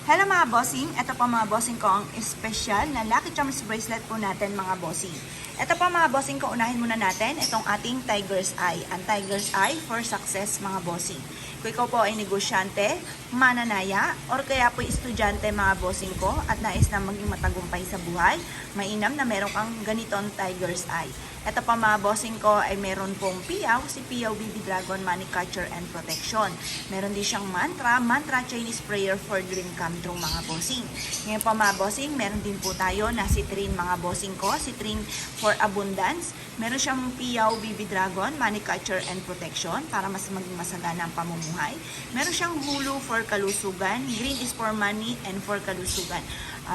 Hello mga bossing, ito po mga bossing ko ang espesyal na Lucky Charms bracelet po natin mga bossing. Ito po mga bossing ko, unahin muna natin itong ating Tiger's Eye. Ang Tiger's Eye for success mga bossing. Kung ikaw po ay negosyante, mananaya, or kaya po estudyante mga bossing ko at nais na maging matagumpay sa buhay, mainam na meron kang ganitong Tiger's Eye. Ito pa mga bossing ko ay meron pong piyaw, si Piyaw Baby Dragon Money Catcher and Protection. Meron din siyang mantra Chinese prayer for dream come true mga bossing. Ngayon pa mga bossing, meron din po tayo na citrine mga bossing ko, citrine for abundance. Meron siyang Piyaw Baby Dragon Money Catcher and Protection para mas maging masagana ang pamumuhay. Meron siyang hulu for kalusugan, green is for money and for kalusugan.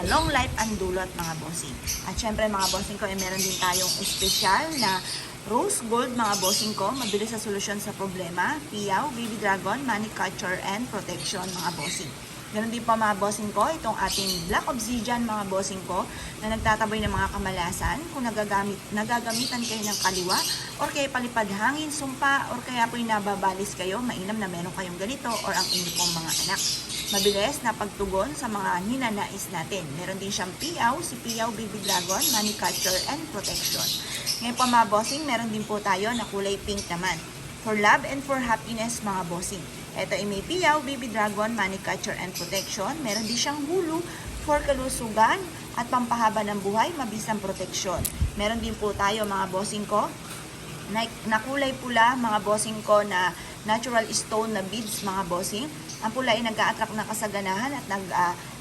Long life and dulot mga bossing. At syempre mga bossing ko, meron din tayong espesyal na rose gold mga bossing ko, mabilis sa solusyon sa problema, Piyaw, Baby Dragon, Money Catcher and Protection mga bossing. Ganon din pa mga bossing ko, itong ating Black Obsidian mga bossing ko na nagtatabay ng mga kamalasan kung nagagamitan kayo ng kaliwa or kaya palipad hangin, sumpa or kaya po'y nababalis kayo, mainam na meron kayong ganito or ang inyong pong mga anak. Mabilis na pagtugon sa mga ninanais natin. Meron din siyang Piyaw, si Piyaw Baby Dragon, Money Catcher and Protection. Ngayon pa mga bossing, meron din po tayo na kulay pink naman. For love and for happiness mga bossing. Ito ay may Piyaw, Baby Dragon, Money Catcher and Protection. Meron din siyang hulu for kalusugan at pampahaba ng buhay, mabisang proteksyon. Meron din po tayo mga bossing ko na kulay pula mga bossing ko na natural stone na beads mga bossing. Ang pula ay nag-a-attract ng kasaganahan at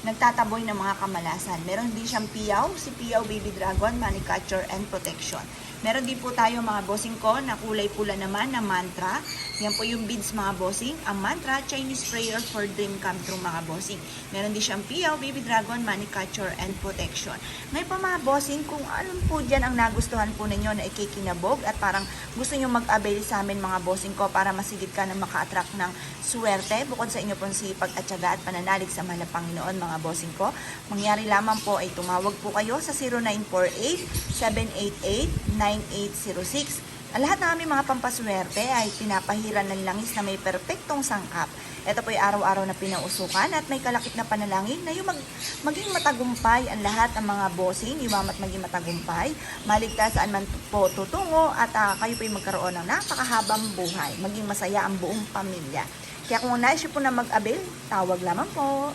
nagtataboy ng mga kamalasan. Meron din siyang Piyaw, si Piyaw Baby Dragon, Money Catcher and Protection. Meron din po tayo mga bossing ko na kulay pula naman na mantra. Yan po yung beads mga bossing. Ang mantra, Chinese prayer for dream come true mga bossing. Meron din siyang Piyaw, Baby Dragon, Money Catcher and Protection. Ngayon pa mga bossing, kung anong po dyan ang nagustuhan po ninyo na ikikinabog at parang gusto nyo mag-avail sa amin mga bossing ko para masigit ka na maka-attract ng swerte bukod sa inyo pong sipag at tiyaga at pananalig sa mahal na Panginoon mga bossing ko, mangyari lamang po ay tumawag po kayo sa 0948-788-9806. Ang lahat ng aming mga pampaswerte ay pinapahiran ng langis na may perpektong sangkap. Ito po ay araw-araw na pinausukan at may kalakip na panalangin na yung maging matagumpay ang lahat ng mga bossing, yumamat maging matagumpay, maligtas saan man po tutungo at kayo po ay magkaroon ng napakahabang buhay, maging masaya ang buong pamilya. Kaya kung nais po na mag-avail, tawag lamang po.